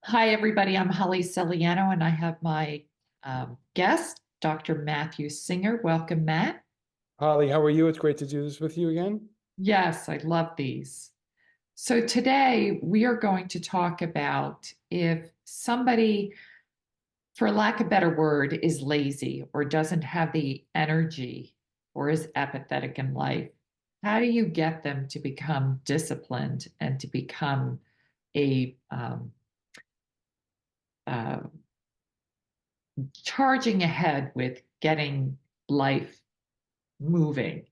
Hi, everybody. I'm Holly Celiano, and I have my guest, Dr. Matthew Singer. Welcome, Matt. Holly, how are you? It's great to do this with you again. Yes, I love these. So today we are going to talk about if somebody, for lack of a better word, is lazy or doesn't have the energy or is apathetic in life, how do you get them to become disciplined and to become a uh, charging ahead with getting life moving?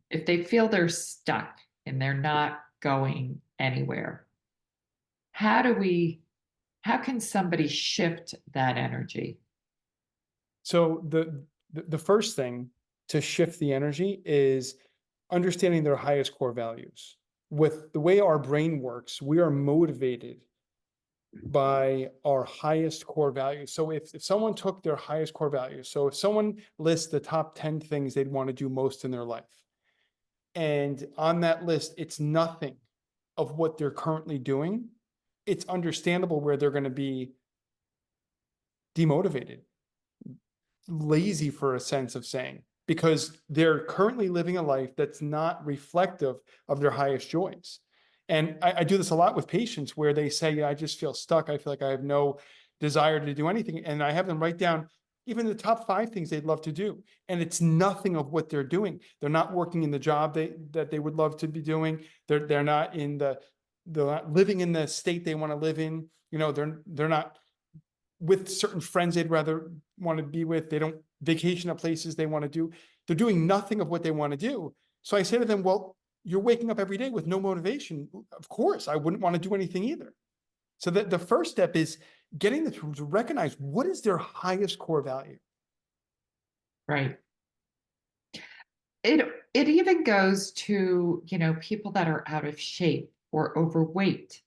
If they feel they're stuck and they're not going anywhere, how do we, how can somebody shift that energy? So the first thing to shift the energy is understanding their highest core values. With the way our brain works, we are motivated by our highest core values. So if someone took their highest core values, so if someone lists the top 10 things they'd want to do most in their life, and on that list, it's nothing of what they're currently doing, it's understandable where they're going to be demotivated, lazy for a sense of saying, because they're currently living a life that's not reflective of their highest joys. And I do this a lot with patients where they say, "Yeah, I just feel stuck. I feel like I have no desire to do anything." And I have them write down even the top five things they'd love to do. And it's nothing of what they're doing. They're not working in the job that they would love to be doing. They're not in they're not living in the state they want to live in. They're not with certain friends they'd rather want to be with. They don't vacation at places they want to do. They're doing nothing of what they want to do. So I say to them, well, you're waking up every day with no motivation. Of course, I wouldn't want to do anything either. So that the first step is getting them to recognize what is their highest core value. Right. It it even goes to, people that are out of shape or overweight.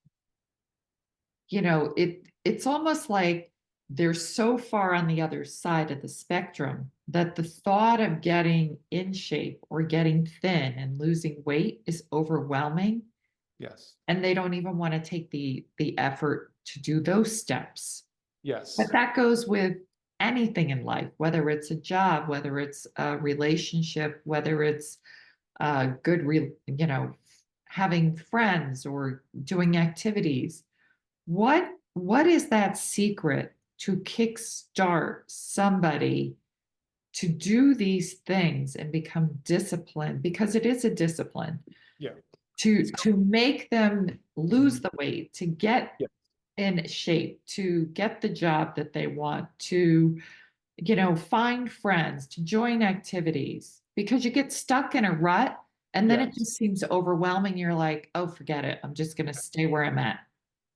It's almost like they're so far on the other side of the spectrum that the thought of getting in shape or getting thin and losing weight is overwhelming, Yes. and they don't even want to take the effort to do those steps. But Yes. that goes with anything in life, whether it's a job, whether it's a relationship, whether it's good having friends or doing activities. What is that secret to kickstart somebody to do these things and become disciplined? Because it is a discipline Yeah. to make them lose the weight, to get Yeah. in shape, to get the job that they want, to find friends, to join activities, because you get stuck in a rut and then it Yes. just seems overwhelming. You're like, oh, forget it. I'm just going to stay where I'm at.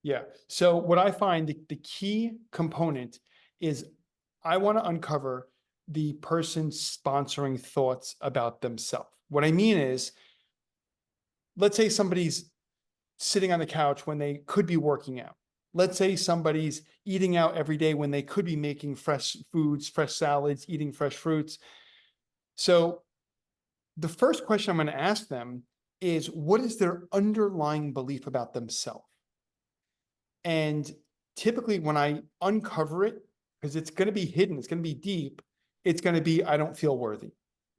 Yeah. So what I find the key component is I want to uncover the person's sponsoring thoughts about themselves. What I mean is, let's say somebody's sitting on the couch when they could be working out. Let's say somebody's eating out every day when they could be making fresh foods, fresh salads, eating fresh fruits. So the first question I'm going to ask them is, what is their underlying belief about themselves? And typically, when I uncover it, because it's going to be hidden, it's going to be deep, it's going to be, I don't feel worthy.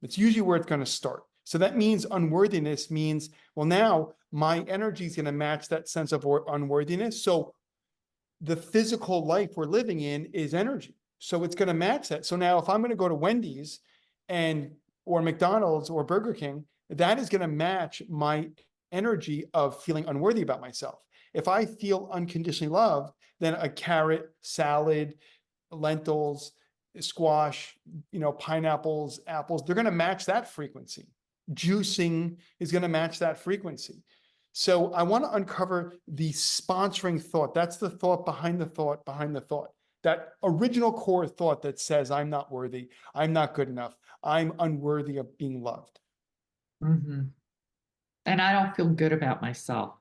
It's usually where it's going to start. So that means unworthiness means, well, now my energy is going to match that sense of unworthiness. So the physical life we're living in is energy. So it's going to match that. So now if I'm going to go to Wendy's and or McDonald's or Burger King, that is going to match my energy of feeling unworthy about myself. If I feel unconditionally loved, then a carrot, salad, lentils, squash, pineapples, apples, they're going to match that frequency. Juicing is going to match that frequency. So I want to uncover the sponsoring thought. That's the thought behind the thought behind the thought. That original core thought that says, I'm not worthy, I'm not good enough, I'm unworthy of being loved. Mhm. And I don't feel good about myself.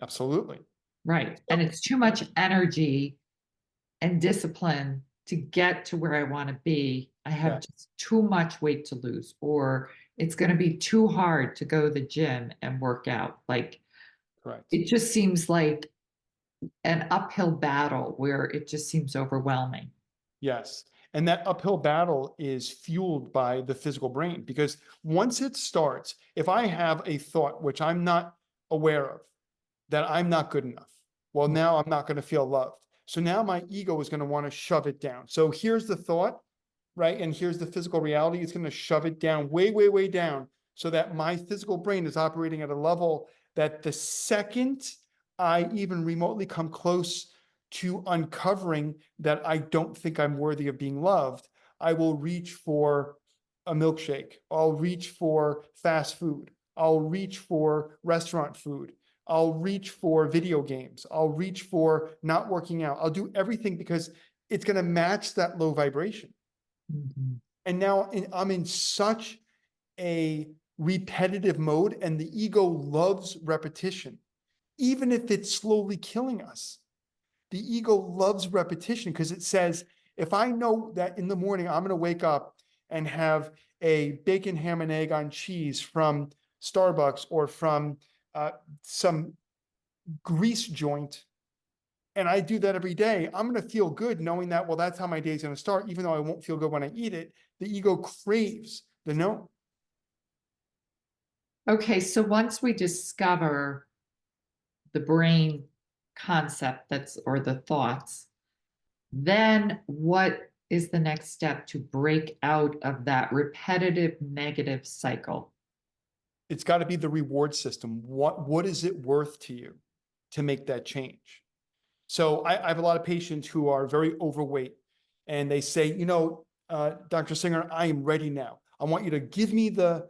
Absolutely. Right. And it's too much energy and discipline to get to where I want to be. I have Yeah, just too much weight to lose, or it's going to be too hard to go to the gym and work out. Like correct. it just seems like an uphill battle where it just seems overwhelming. Yes. And that uphill battle is fueled by the physical brain because once it starts, if I have a thought which I'm not aware of, that I'm not good enough, well, now I'm not going to feel loved. So now my ego is going to want to shove it down. So here's the thought, right? And here's the physical reality. It's going to shove it down way, way, way down so that my physical brain is operating at a level that the second I even remotely come close to uncovering that I don't think I'm worthy of being loved, I will reach for a milkshake. I'll reach for fast food. I'll reach for restaurant food. I'll reach for video games. I'll reach for not working out. I'll do everything because it's going to match that low vibration. Mhm. And now I'm in such a repetitive mode, and the ego loves repetition, even if it's slowly killing us. The ego loves repetition because it says, if I know that in the morning I'm going to wake up and have a bacon, ham, and egg on cheese from Starbucks or from some grease joint, and I do that every day, I'm going to feel good knowing that, well, that's how my day is going to start, even though I won't feel good when I eat it. The ego craves the no. Okay, so once we discover the brain concept that's or the thoughts, then what is the next step to break out of that repetitive negative cycle? It's got to be the reward system. What is it worth to you to make that change? So I have a lot of patients who are very overweight, and they say, Dr. Singer, I am ready now. I want you to give me the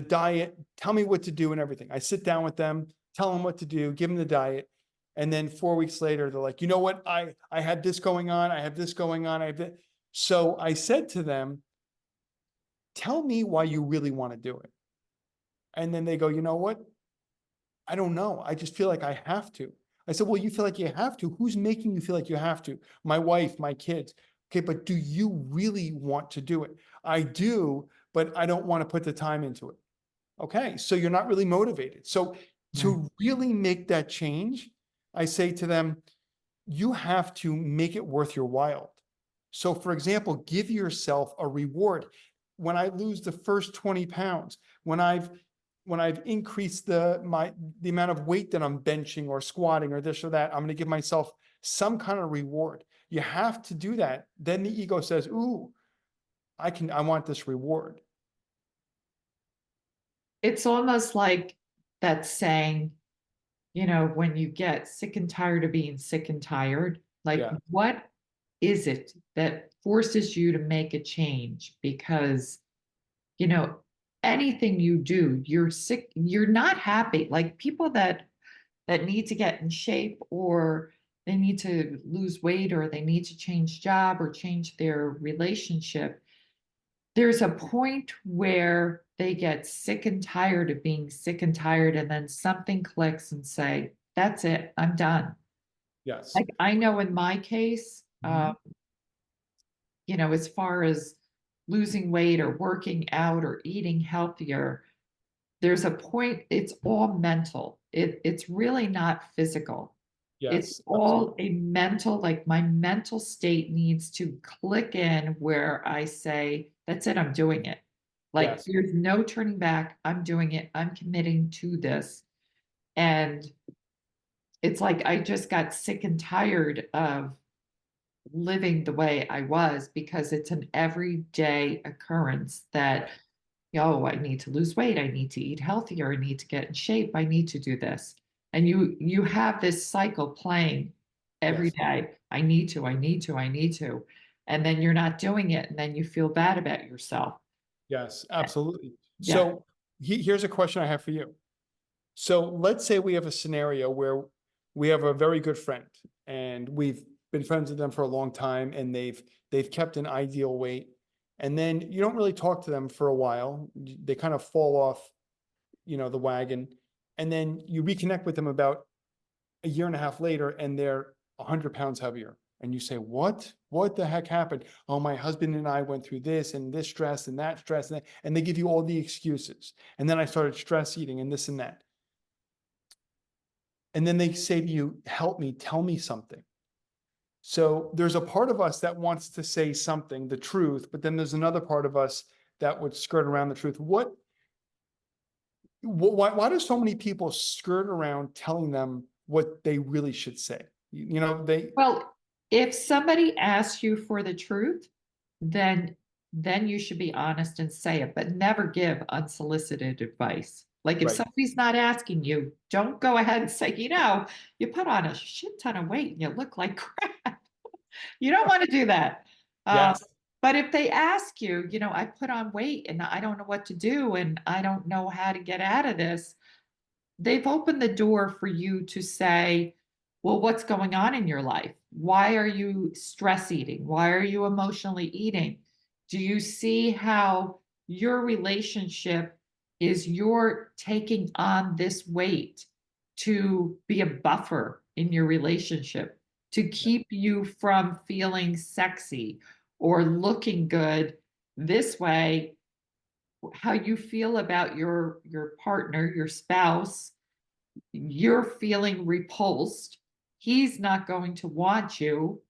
diet, tell me what to do and everything. I sit down with them, tell them what to do, give them the diet. And then 4 weeks later, they're like, you know what? I had this going on. I have this going on. I have that. So I said to them, tell me why you really want to do it. And then they go, you know what? I don't know. I just feel like I have to. I said, well, you feel like you have to. Who's making you feel like you have to? My wife, my kids. Okay, but do you really want to do it? I do, but I don't want to put the time into it. Okay, so you're not really motivated. So Right. to really make that change, I say to them, you have to make it worth your while. So for example, give yourself a reward. When I lose the first 20 pounds, when I've increased the amount of weight that I'm benching or squatting or this or that, I'm going to give myself some kind of reward. You have to do that. Then the ego says, ooh, I want this reward. It's almost like that saying, when you get sick and tired of being sick and tired, like Yeah. what is it that forces you to make a change? Because, you know, anything you do, you're sick, you're not happy. Like people that need to get in shape or they need to lose weight or they need to change job or change their relationship, there's a point where they get sick and tired of being sick and tired, and then something clicks and say, that's it, I'm done. Yes. Like I know in my case, Mhm. as far as losing weight or working out or eating healthier, there's a point, it's all mental. It's really not physical. It's Yes, all absolutely. a mental, like my mental state needs to click in where I say, that's it, I'm doing it. Like Yes. there's no turning back. I'm doing it. I'm committing to this. And it's like I just got sick and tired of living the way I was because it's an everyday occurrence Yeah. that, I need to lose weight. I need to eat healthier. I need to get in shape. I need to do this. And you have this cycle playing every Yes. day. I need to, I need to, I need to. And then you're not doing it. And then you feel bad about yourself. Yes, absolutely. Yeah. So here's a question I have for you. So let's say we have a scenario where we have a very good friend and we've been friends with them for a long time and they've kept an ideal weight. And then you don't really talk to them for a while. They kind of fall off, the wagon. And then you reconnect with them about a year and a half later and they're 100 pounds heavier. And you say, what the heck happened? Oh, my husband and I went through this and this stress and that stress. And they give you all the excuses. And then I started stress eating and this and that. And then they say to you, help me, tell me something. So there's a part of us that wants to say something, the truth, but then there's another part of us that would skirt around the truth. Why do so many people skirt around telling them what they really should say? They, Well, if somebody asks you for the truth, then then you should be honest and say it, but never give unsolicited advice. Like if right. somebody's not asking you, don't go ahead and say, you put on a shit ton of weight and you look like crap. You don't want to do that. Um, Yes. but if they ask you, I put on weight and I don't know what to do and I don't know how to get out of this, they've opened the door for you to say, well, what's going on in your life? Why are you stress eating? Why are you emotionally eating? Do you see how your relationship is you're taking on this weight to be a buffer in your relationship, to keep you from feeling sexy or looking good this way? How you feel about your partner, your spouse, you're feeling repulsed. He's not going to want you.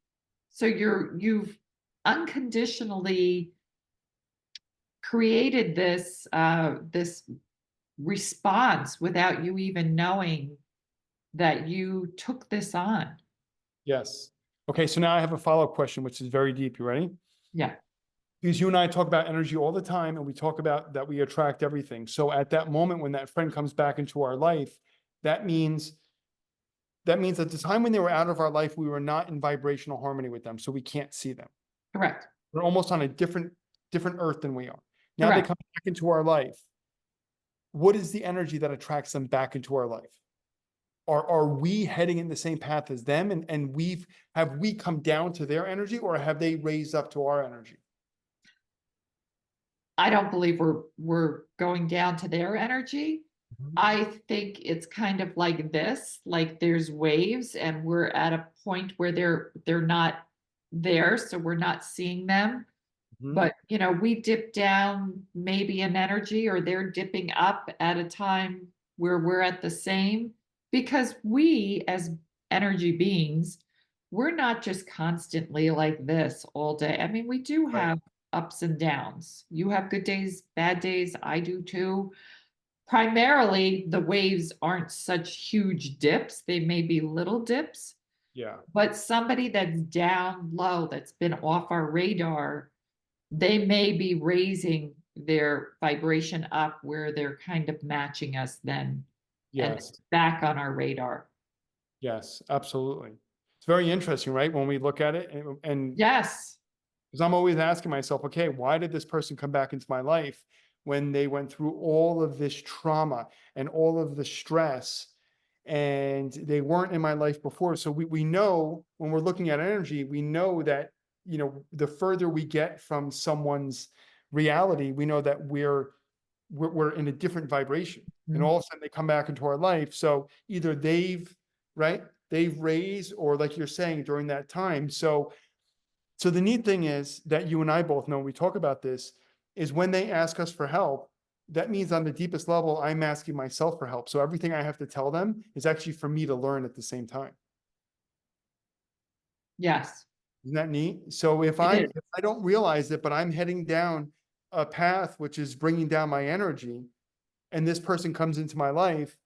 So you've unconditionally created this response without you even knowing that you took this on. Yes. Okay. So now I have a follow-up question, which is very deep. You ready? Yeah, Because you and I talk about energy all the time, and we talk about that we attract everything. So at that moment when that friend comes back into our life, that means at the time when they were out of our life, we were not in vibrational harmony with them, so we can't see them. correct. They're almost on a different earth than we are. Now they Correct. come back into our life. What is the energy that attracts them back into our life? Are we heading in the same path as them? And have we come down to their energy, or have they raised up to our energy? I don't believe we're going down to their energy. Mhm. I think it's kind of like this, like there's waves and we're at a point where they're not there, so we're not seeing them. Mhm. But we dip down maybe in energy or they're dipping up at a time where we're at the same because we as energy beings, we're not just constantly like this all day. I mean, we do Right. have ups and downs. You have good days, bad days, I do too. Primarily, the waves aren't such huge dips. They may be little dips, Yeah. but somebody that's down low, that's been off our radar, they may be raising their vibration up where they're kind of matching us then and Yes. back on our radar. Yes. Absolutely. It's very interesting, right? When we look at it, and Yes. because I'm always asking myself, okay, why did this person come back into my life when they went through all of this trauma and all of the stress, and they weren't in my life before? So we know when we're looking at energy, we know that, the further we get from someone's reality, we know that we're in a different vibration. And Mhm. all of a sudden they come back into our life. So either right, they've raised, or like you're saying, during that time. So the neat thing is that you and I both know, we talk about this, is when they ask us for help, that means on the deepest level, I'm asking myself for help. So everything I have to tell them is actually for me to learn at the same time. Yes, Isn't that neat? So it is. if I don't realize it, but I'm heading down a path which is bringing down my energy, and this person comes into my life,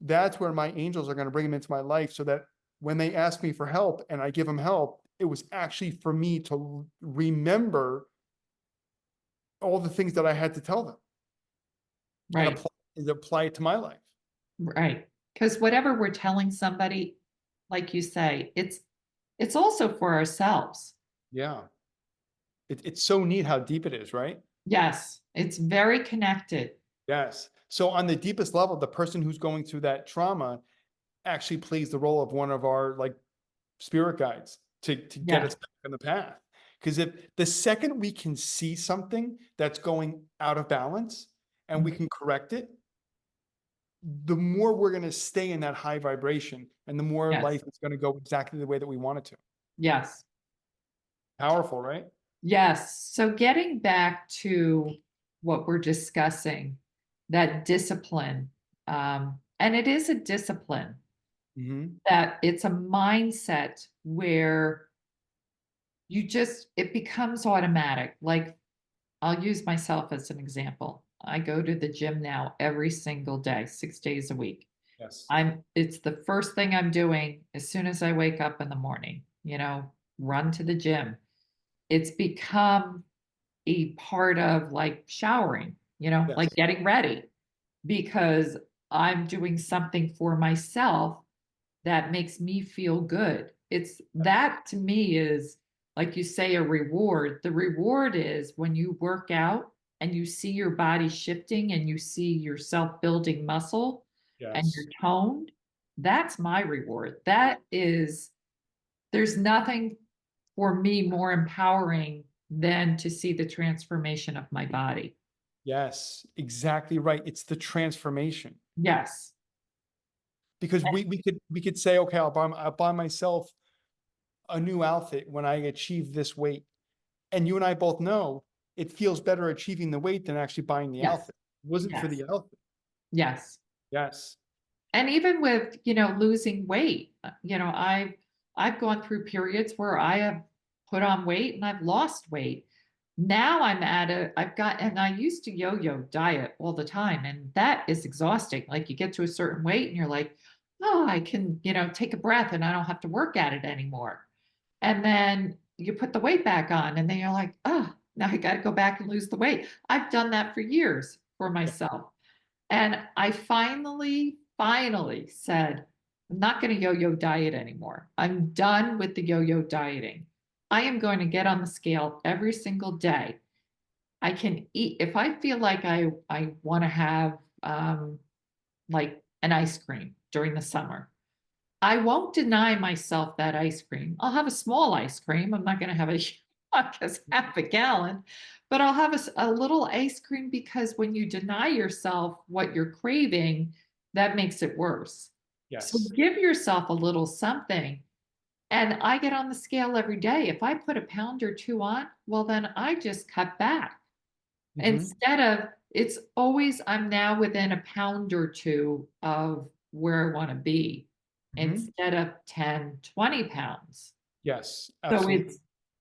that's where my angels are going to bring them into my life, so that when they ask me for help and I give them help, it was actually for me to remember all the things that I had to tell them, and Right. apply it to my life. Right. Because whatever we're telling somebody, like you say, it's also for ourselves. Yeah. It's so neat how deep it is, right? Yes, it's very connected. Yes. So on the deepest level, the person who's going through that trauma actually plays the role of one of our, like, spirit guides to get Yes. us back on the path. Because if the second we can see something that's going out of balance and we Mhm. can correct it, the more we're going to stay in that high vibration, and the more Yes. life is going to go exactly the way that we want it to. Yes. Powerful, right? Yes. So getting back to what we're discussing, that discipline, and it is a discipline. Mhm. that it's a mindset where it becomes automatic. Like, I'll use myself as an example. I go to the gym now every single day, 6 days a week. Yes. It's the first thing I'm doing as soon as I wake up in the morning, run to the gym. It's become a part of like showering, like Yes. getting ready because I'm doing something for myself that makes me feel good. It's that to me is like you say, a reward. The reward is when you work out and you see your body shifting and you see yourself building muscle and you're Yes. toned. That's my reward. There's nothing for me more empowering than to see the transformation of my body. Yes. Exactly right. It's the transformation. Yes. Because we could say, okay, I'll buy myself a new outfit when I achieve this weight. And you and I both know it feels better achieving the weight than actually buying the Yes. outfit. It wasn't for Yes. the outfit. Yes. Yes. And even with, losing weight, I've gone through periods where I have put on weight and I've lost weight. Now and I used to yo-yo diet all the time, and that is exhausting. Like you get to a certain weight and you're like, oh, I can, take a breath and I don't have to work at it anymore. And then you put the weight back on, and then you're like, oh, now I got to go back and lose the weight. I've done that for years for Yeah. myself. And I finally said, I'm not going to yo yo diet anymore. I'm done with the yo yo dieting. I am going to get on the scale every single day. I can eat if I feel like I want to have like an ice cream during the summer. I won't deny myself that ice cream. I'll have a small ice cream. I'm not going to have a humongous half a gallon, but I'll have a little ice cream because when you deny yourself what you're craving, that makes it worse. So Yes. give yourself a little something. And I get on the scale every day. If I put a pound or two on, well, then I just cut back. Hmm. Instead of, it's always, I'm now within a pound or two of where I want to be Hmm. instead of 10, 20 pounds. Yes. So Absolutely.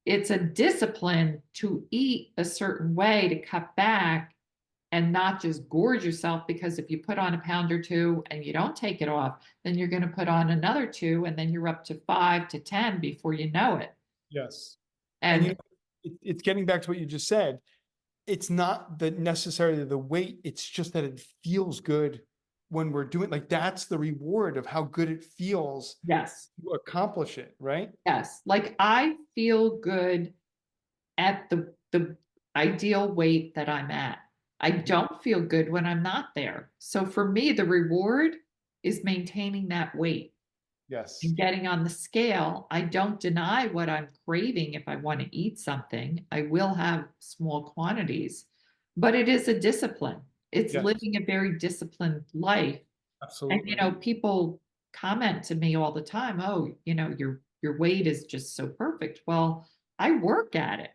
it's a discipline to eat a certain way to cut back and not just gorge yourself, because if you put on a pound or two and you don't take it off, then you're going to put on another two and then you're up to 5 to 10 before you know it. Yes. And And it's getting back to what you just said. It's not that necessarily the weight, it's just that it feels good when we're doing, like, that's the reward of how good it feels yes, to accomplish it, right? yes, like I feel good at the ideal weight that I'm at. I Mhm. don't feel good when I'm not there. So for me, the reward is maintaining that weight Yes. and getting on the scale. I don't deny what I'm craving if I want to eat something. I will have small quantities, but it is a discipline. It's Yes. living a very disciplined life. And Absolutely. people comment to me all the time, "Oh, your weight is just so perfect." Well, I work at it.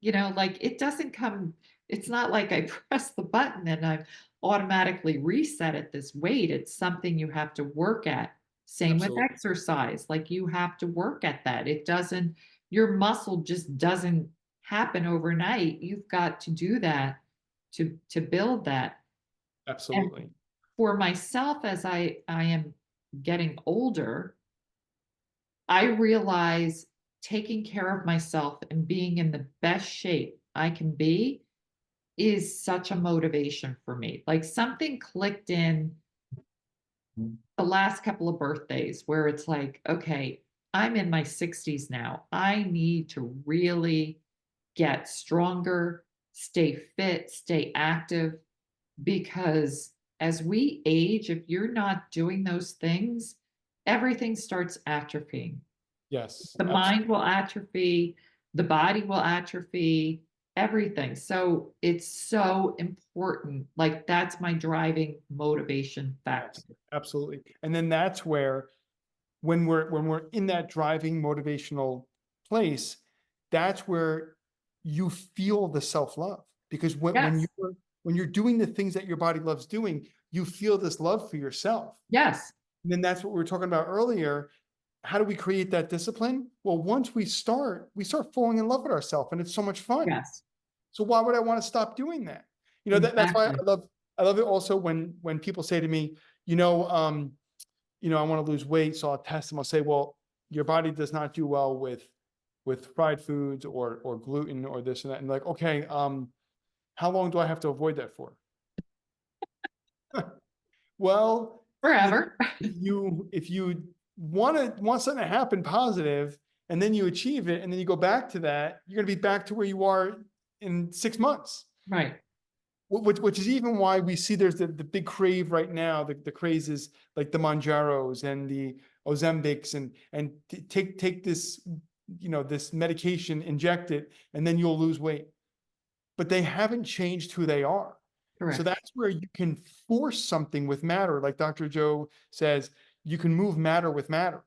Like it doesn't come it's not like I press the button and I've automatically reset at this weight. It's something you have to work at. Same with Absolutely. exercise. Like you have to work at that. It doesn't Your muscle just doesn't happen overnight. You've got to do that to build that. And Absolutely. for myself, as I am getting older, I realize taking care of myself and being in the best shape I can be is such a motivation for me. Like something clicked in the last couple of birthdays where it's like, okay, I'm in my 60s now. I need to really get stronger, stay fit, stay active, because as we age, if you're not doing those things, everything starts atrophying. Yes. The mind will atrophy, the body will atrophy, everything. So it's so important. Like that's my driving motivation factor. Yes. Absolutely. And then that's where, when we're in that driving motivational place, that's where you feel the self-love. Because Yes. when you're doing the things that your body loves doing, you feel this love for yourself. Yes. And then that's what we were talking about earlier. How do we create that discipline? Well, once we start falling in love with ourselves, and it's so much fun. Yes, So why would I want to stop doing that? That's why exactly. I love it also when people say to me, you know, I want to lose weight, so I'll test them. I'll say, well, your body does not do well with fried foods or gluten or this and that. And like, okay, how long do I have to avoid that for? Well, you know, Forever. if you want something to happen positive and then you achieve it and then you go back to that, you're gonna be back to where you are in 6 months. Right. Which is even why we see there's the big crave right now. The craze is like the Monjaros and the Ozempics and take this, this medication, inject it, and then you'll lose weight. But they haven't changed who they are. So Correct. that's where you can force something with matter. Like Dr. Joe says, you can move matter with matter.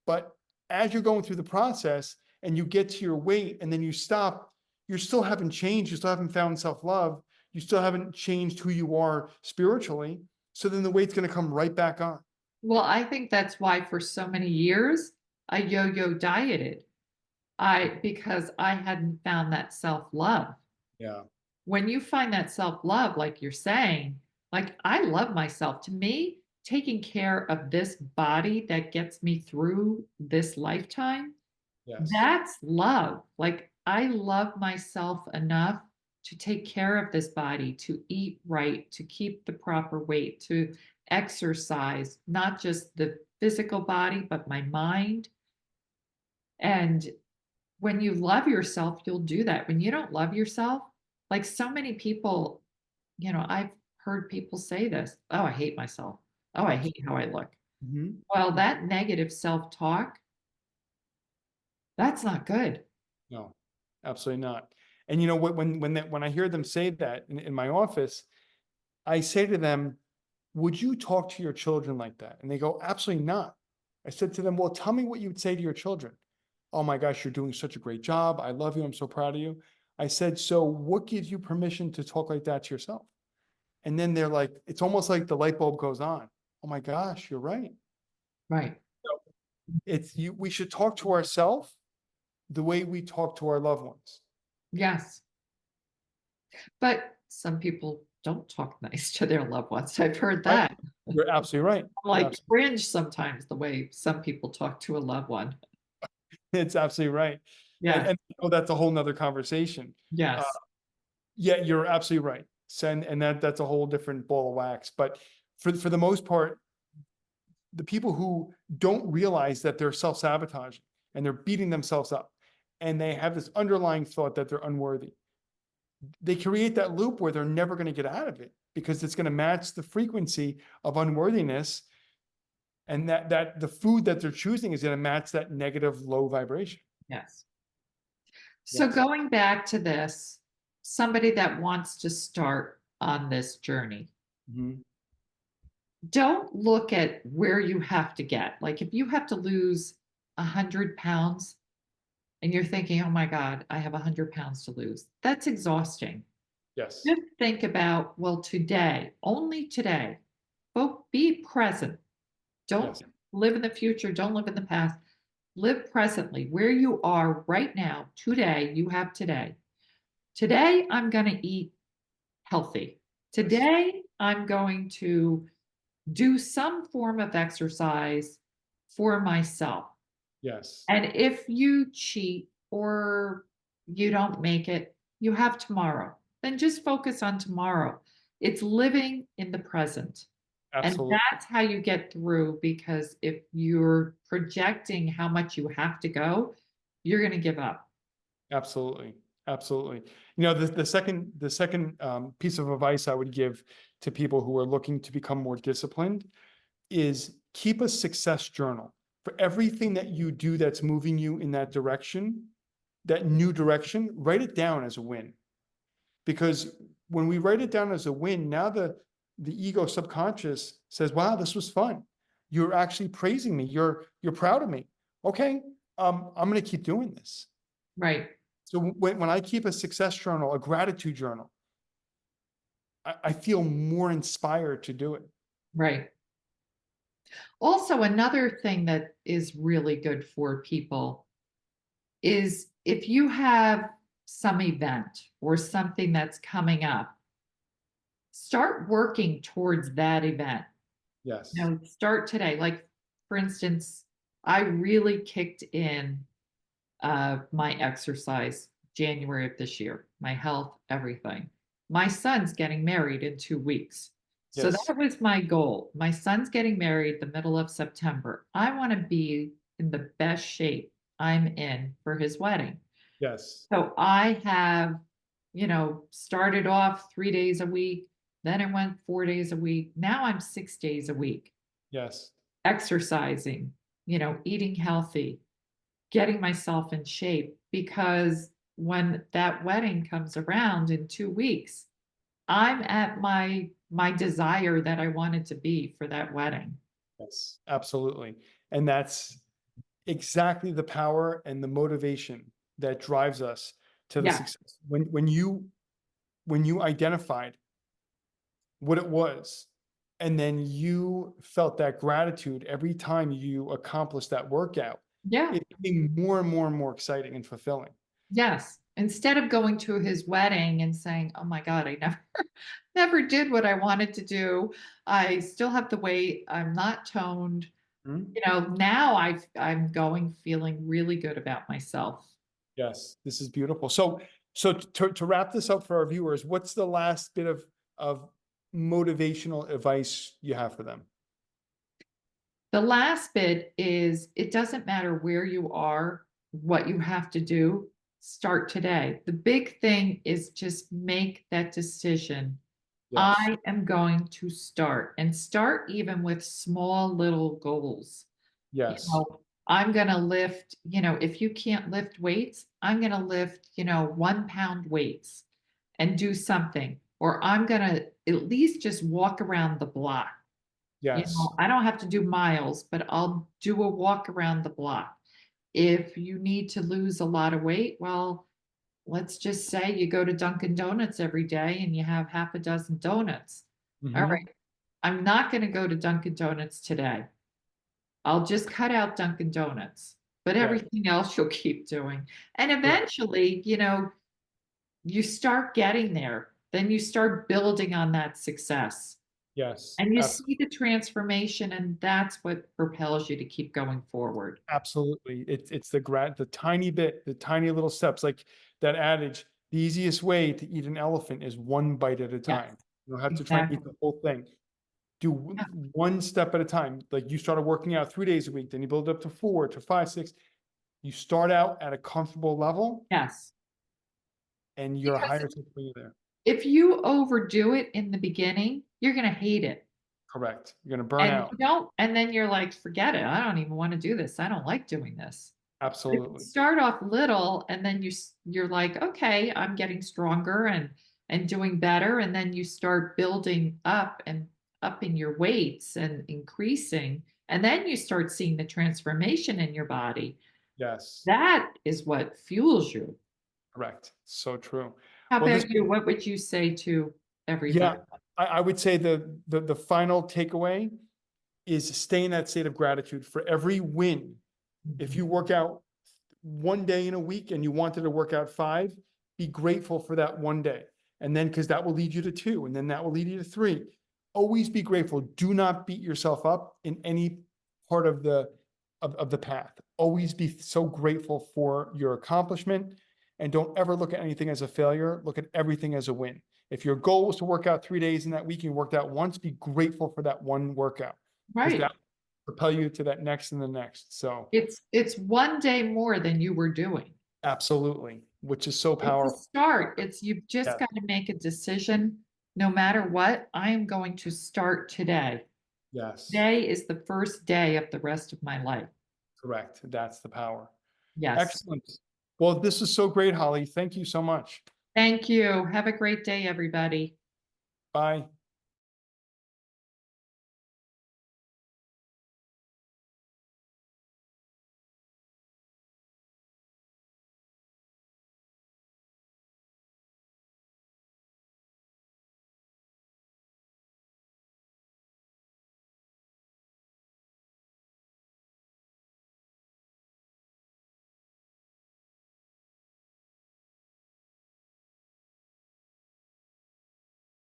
But as you're going through the process and you get to your weight and then you stop, you still haven't changed. You still haven't found self-love. You still haven't changed who you are spiritually. So then the weight's going to come right back on. Well, I think that's why for so many years I yo-yo dieted. Because I hadn't found that self-love. Yeah. When you find that self-love, like you're saying, like I love myself. To me, taking care of this body that gets me through this lifetime, Yes. that's love. Like I love myself enough to take care of this body, to eat right, to keep the proper weight, to exercise, not just the physical body, but my mind. And when you love yourself, you'll do that. When you don't love yourself, like so many people, I've heard people say this, oh, I hate myself. Oh, I hate how I look. Mhm. Well, that negative self-talk, that's not good. No, absolutely not. And when I hear them say that in my office, I say to them, would you talk to your children like that? And they go, absolutely not. I said to them, well, tell me what you would say to your children. Oh my gosh, you're doing such a great job. I love you. I'm so proud of you. I said, so what gives you permission to talk like that to yourself? And then they're like, it's almost like the light bulb goes on. Oh my gosh, you're right. Right. We should talk to ourselves the way we talk to our loved ones. Yes. But some people don't talk nice to their loved ones. I've heard Right? that. You're absolutely right. I'm You're like absolutely, cringe sometimes the way some people talk to a loved one. it's absolutely right. And, Yes. and that's a whole nother conversation. Uh, Yes. yeah, you're absolutely right. And that's a whole different ball of wax. But for the most part, the people who don't realize that they're self-sabotaging and they're beating themselves up and they have this underlying thought that they're unworthy, they create that loop where they're never going to get out of it because it's going to match the frequency of unworthiness, and that the food that they're choosing is going to match that negative low vibration. Yes. So Yes. going back to this, somebody that wants to start on this journey, Mhm. don't look at where you have to get. Like if you have to lose 100 pounds and you're thinking, oh my God, I have 100 pounds to lose, that's exhausting. Yes. Just think about, well, today, only today, be present. Don't Yes. live in the future. Don't live in the past. Live presently where you are right now. Today, you have today. Today, I'm going to eat healthy. Yes. Today, I'm going to do some form of exercise for myself. Yes. And if you cheat or you don't make it, you have tomorrow. Then just focus on tomorrow. It's living in the present. And Absolutely. that's how you get through because if you're projecting how much you have to go, you're going to give up. Absolutely. Absolutely. The second piece of advice I would give to people who are looking to become more disciplined is keep a success journal for everything that you do that's moving you in that direction, that new direction. Write it down as a win, because when we write it down as a win, now the ego subconscious says, wow, this was fun. You're actually praising me. You're proud of me. Okay. I'm going to keep doing this. Right. So when I keep a success journal, a gratitude journal, I feel more inspired to do it. Right. Also, another thing that is really good for people is if you have some event or something that's coming up, start working towards that event. Yes. Start today. Like, for instance, I really kicked in my exercise January of this year, my health, everything. My son's getting married in 2 weeks. So Yes. that was my goal. My son's getting married the middle of September. I want to be in the best shape I'm in for his wedding. Yes. So I have, started off 3 days a week, then it went 4 days a week. Now I'm 6 days a week, Yes. exercising, eating healthy, getting myself in shape because when that wedding comes around in 2 weeks, I'm at my desire that I wanted to be for that wedding. Yes. Absolutely. And that's exactly the power and the motivation that drives us to the Yeah. success. When you identified what it was, and then you felt that gratitude every time you accomplished that workout, Yeah. it became more and more and more exciting and fulfilling. Yes. Instead of going to his wedding and saying, "Oh my God, I never never did what I wanted to do. I still have the weight. I'm not toned." Mhm. Now I'm going feeling really good about myself. Yes, this is beautiful. So to wrap this up for our viewers, what's the last bit of motivational advice you have for them? The last bit is it doesn't matter where you are, what you have to do, start today. The big thing is just make that decision. Yes. I am going to start and start even with small little goals. You Yes. know, I'm going to lift, if you can't lift weights, I'm going to lift, 1 pound weights and do something. Or I'm going to at least just walk around the block. Yes. I don't have to do miles, but I'll do a walk around the block. If you need to lose a lot of weight, well, let's just say you go to Dunkin' Donuts every day and you have half a dozen donuts. All Hmm. right, I'm not going to go to Dunkin' Donuts today. I'll just cut out Dunkin' Donuts, but Yes. everything else you'll keep doing. And Correct. eventually, you start getting there. Then you start building on that success. Yes. And you see the transformation, and that's what propels you to keep going forward. Absolutely. It's the tiny bit, the tiny little steps, like that adage, the easiest way to eat an elephant is one bite at a Yes, time. You don't have to try and eat exactly. the whole thing. Do Yeah. one step at a time. Like you started working out 3 days a week, then you build up to 4 to 5, 6. You start out at a comfortable level Yes, and your because higher will bring you there. if you overdo it in the beginning, you're gonna hate it. Correct. You're gonna burn And out. you don't and then you're like, "Forget it. I don't even wanna do this. I don't like doing this." But if you Absolutely. start off little and then you're like, "Okay, I'm getting stronger and doing better," and then you start building up and upping your weights and increasing, and then you start seeing the transformation in your body. Yes. That is what fuels you. Correct. So true. How Well, this about you? What would you say to everybody? yeah, I would say the final takeaway is stay in that state of gratitude for every win. If Mhm. you work out one day in a week and you wanted to work out 5, be grateful for that one day. And then because that will lead you to 2, and then that will lead you to 3. Always be grateful. Do not beat yourself up in any part of the path. Always be so grateful for your accomplishment and don't ever look at anything as a failure. Look at everything as a win. If your goal was to work out 3 days in that week and you worked out once, be grateful for that one workout because Right. that will propel you to that next and the next. So It's one day more than you were doing. absolutely, which is so It's a powerful. start. You've just Yeah, got to make a decision. No matter what, I am going to start today. yes, Today is the first day of the rest of my life. correct. That's the power. Yes. Excellent. Well, this is so great, Holly. Thank you so much. Thank you. Have a great day, everybody. Bye.